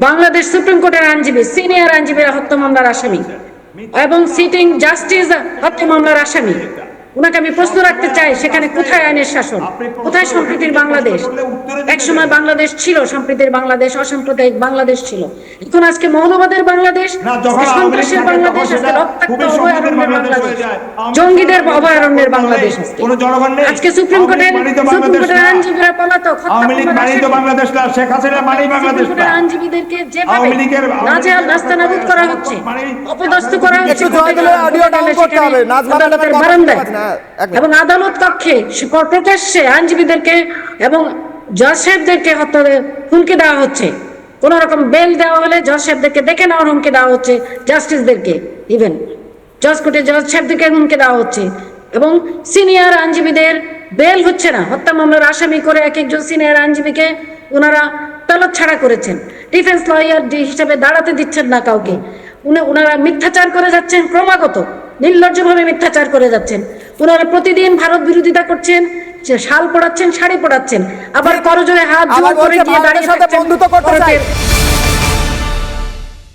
Bangladesh supreme কোর্টের আইনজীবী, senior আইনজীবীরা হত্যা মামলার আসামি এবং সিটিং জাস্টিস হত্যা মামলার আসামি। ওনাকে আমি প্রশ্ন রাখতে চাই, সেখানে কোথায় আইনের শাসন, কোথায় সম্প্রীতির বাংলাদেশ? একসময় বাংলাদেশ ছিল সম্প্রীতির বাংলাদেশ, অসাম্প্রদায়িক বাংলাদেশ ছিল। এখন আজকে মৌলবাদের বাংলাদেশ, সন্ত্রাসের বাংলাদেশ, আজকে রক্তাক্ত অভয়ারণ্যের বাংলাদেশ, জঙ্গিদের অভয়ারণ্যের বাংলাদেশ। আজকে সুপ্রিম কোর্টের আইনজীবীরা পলাতক, আইনজীবীদেরকে যেভাবে নাজেহাল নাস্তানাবুদ করা হচ্ছে, অপদস্থ করা হচ্ছে আদালতের বারান্দায় এবং আদালত কক্ষে প্রকাশ্যে আইনজীবীদেরকে এবং জজ সাহেবদেরকে হুমকি দেওয়া হচ্ছে। কোন রকম বেল দেওয়া হলে জজ সাহেবদেরকে দেখে নেওয়ার হুমকি দেওয়া হচ্ছে, জাস্টিসদেরকে, ইভেন জজ কোর্টে জজ সাহেবদেরকে হুমকি দেওয়া হচ্ছে। এবং সিনিয়র আইনজীবীদের বেল হচ্ছে না, হত্যা মামলার আসামি করে এক একজন সিনিয়র আইনজীবীকে ওনারা তলব ছাড়া করেছেন, ডিফেন্স লয়ার হিসেবে দাঁড়াতে দিচ্ছেন না কাউকে। ওনারা মিথ্যাচার করে যাচ্ছেন, ক্রমাগত নির্লজ্জভাবে মিথ্যাচার করে যাচ্ছেন। ওনারা প্রতিদিন ভারত বিরোধিতা করছেন, শাল পড়াচ্ছেন, শাড়ি পড়াচ্ছেন, আবার করজোড়ে হাত জোড় করে গিয়ে দাঁড়িয়ে থাকছেন।